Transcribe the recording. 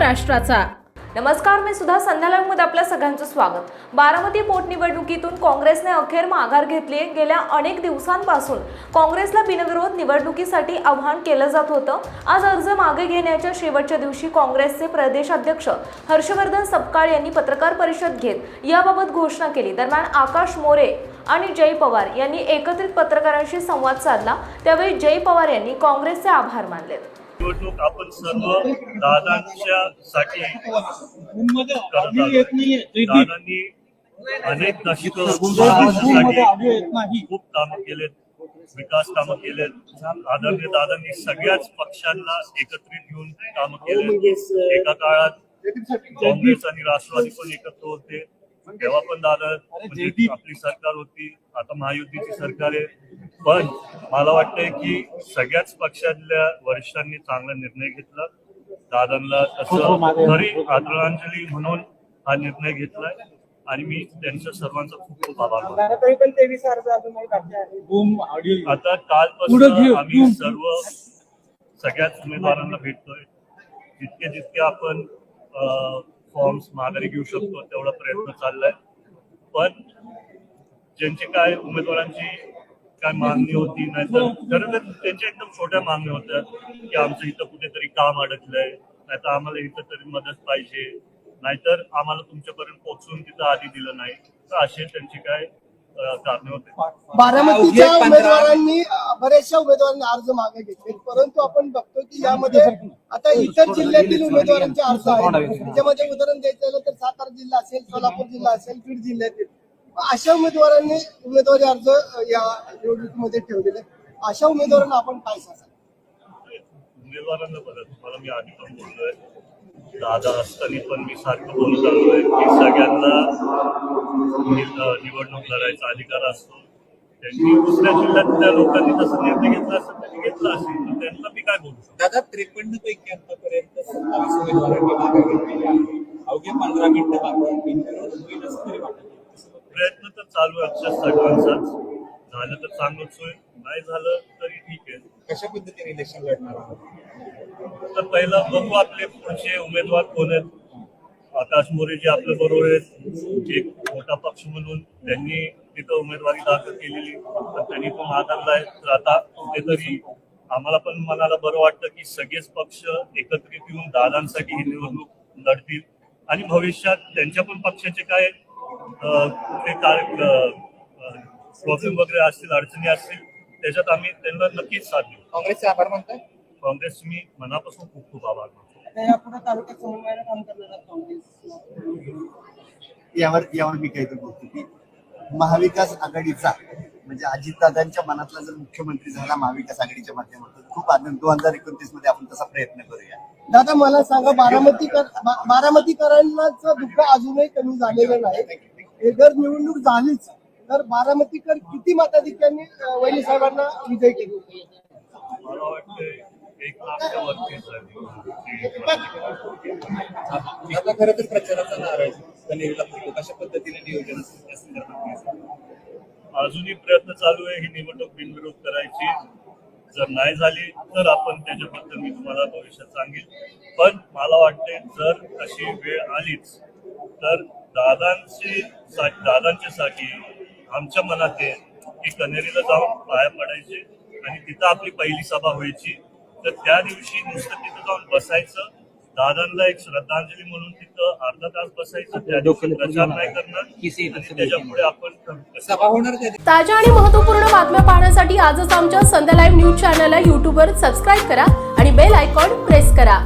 महाराष्ट्राचा। नमस्कार, मी सुद्धा संध्या लाईव्हमध्ये आपल्या सगळ्यांचं स्वागत। बारामती पोटनिवडणुकीतून काँग्रेसने अखेर माघार घेतली। गेल्या अनेक दिवसांपासून काँग्रेसला बिनविरोध निवडणुकीसाठी आवाहन केलं जात होतं। आज अर्ज मागे घेण्याच्या शेवटच्या दिवशी काँग्रेसचे प्रदेशाध्यक्ष हर्षवर्धन सपकाळ यांनी पत्रकार परिषद घेत याबाबत घोषणा केली। दरम्यान आकाश मोरे आणि जय पवार यांनी एकत्रित पत्रकारांशी संवाद साधला। त्यावेळी जय पवार यांनी काँग्रेसचे आभार मानले। निवडणूक आपण सर्व दादांच्या साठी दादांनी अनेक दशकं खूप कामं केलेत, विकास कामं केलेत। आदरणीय दादांनी सगळ्याच पक्षांना एकत्रित घेऊन कामं केलेत। एका काळात काँग्रेस आणि राष्ट्रवादी पण एकत्र होते, तेव्हा पण दादा म्हणजे आपली सरकार होती, आता महायुतीची सरकार आहे। पण मला वाटतंय की सगळ्याच पक्षातल्या वरिष्ठांनी चांगला निर्णय घेतला। दादांना असं खरी आदरांजली म्हणून हा निर्णय घेतलाय आणि मी त्यांच्या सर्वांचा खूप खूप आभार मानतो। आता कालपासून आम्ही सगळ्याच उमेदवारांना भेटतोय। जितके आपण फॉर्म्स माघारी घेऊ शकतो तेवढा प्रयत्न चाललाय। पण ज्यांची काय उमेदवारांची काय मागणी होती, नाही तर खरं तर त्यांच्या एकदम छोट्या मागण्या होत्या की आमचं इथं कुठेतरी काम अडकलंय, नाहीतर आम्हाला इथं तरी मदत पाहिजे, नाहीतर आम्हाला तुमच्यापर्यंत पोहोचून तिथं आधी दिलं नाही, तर असे त्यांची काय कारणे होते। बारामतीच्या उमेदवारांनी बऱ्याचशा उमेदवारांनी अर्ज मागे घेतले, परंतु आपण बघतो की यामध्ये आता इतर जिल्ह्यातील उमेदवारांचे अर्ज आहेत। त्याच्यामध्ये उदाहरण द्यायचं झालं तर सातारा जिल्हा असेल, सोलापूर जिल्हा असेल, बीड जिल्ह्यातील अशा उमेदवारांनी उमेदवारी अर्ज या निवडणुकीमध्ये ठेवलेले। अशा उमेदवारांना आपण काय सांगाल? उमेदवारांना बघा, तुम्हाला मी आधी पण बोललोय, दादा असताना पण मी सारखं बोलत आलोय की सगळ्यांना निवडणूक लढायचा अधिकार असतो। त्यांनी दुसऱ्या जिल्ह्यातल्या लोकांनी तसं निर्णय घेतला असेल त्यांनी घेतला असेल, तर त्यांना मी काय बोलू शकतो? दादा 53 पैकी आतापर्यंत 27 उमेदवारांनी मागे घेतलेले आहे। अवघे 15 मिनिटं बाकी होईल असं तरी वाटतं। प्रयत्न तर चालू आहे आमच्या सर्वांचाच, झालं तर चांगलंच होईल, नाही झालं तरी ठीक आहे। कशा पद्धतीने इलेक्शन लढणार आहात? तर पहिला बघू आपले पुढचे उमेदवार कोण आहेत। आकाश मोरे जे आपल्या बरोबर आहेत, एक मोठा पक्ष म्हणून त्यांनी तिथं उमेदवारी दाखल केलेली, तर त्यांनी पण आदरलाय। तर आता कुठेतरी आम्हाला पण मनाला बरं वाटतं की सगळेच पक्ष एकत्रित येऊन दादांसाठी ही निवडणूक लढतील आणि भविष्यात त्यांच्या पण पक्षाचे काय प्रॉब्लेम वगैरे असतील, अडचणी असतील, त्याच्यात आम्ही त्यांना नक्कीच साथ देऊ। काँग्रेसचे आभार मानताय? काँग्रेस मी मनापासून खूप खूप आभार मानतो। यावर मी काहीतरी बोलतो की महाविकास आघाडीचा म्हणजे अजितदादांच्या मनातला जर मुख्यमंत्री झाला महाविकास आघाडीच्या माध्यमातून खूप आनंद 2029 मध्ये आपण तसा प्रयत्न करूया। दादा मला सांगा, बारामतीकरांचं दुःख अजूनही कमी झालेलं नाही। जर निवडणूक झालीच तर बारामतीकर किती मताधिक्यांनी वैली साहेबांना विजय केली? मला वाटतं 1 लाखाच्या वरती झाली। आता खरं तर प्रचाराचा नारळ कनेरीला पडतो, कशा पद्धतीने नियोजन असेल त्या संदर्भात अजूनही प्रयत्न चालू आहे ही निवडणूक बिनविरोध करायची। जर नाही झाली तर आपण त्याच्याबद्दल मी तुम्हाला भविष्यात सांगेल। पण मला वाटते जर अशी वेळ आलीच तर दादांच्यासाठी आमच्या मनात आहे की कनेरीला जाऊन पाया पडायचे आणि तिथं आपली पहिली सभा व्हायची। तर त्या दिवशी नुसतं तिथं जाऊन बसायचं, दादांना एक श्रद्धांजली म्हणून तिथं अर्धा तास बसायचं, त्या दिवशी प्रचार नाही करणार आणि त्याच्यापुढे आपण सभा होणार। ताज्या आणि महत्त्वपूर्ण बातम्या पाहण्यासाठी आजच आमच्या संध्या लाईव्ह न्यूज चॅनलला YouTubeवर सबस्क्राईब करा आणि बेल आयकॉन प्रेस करा।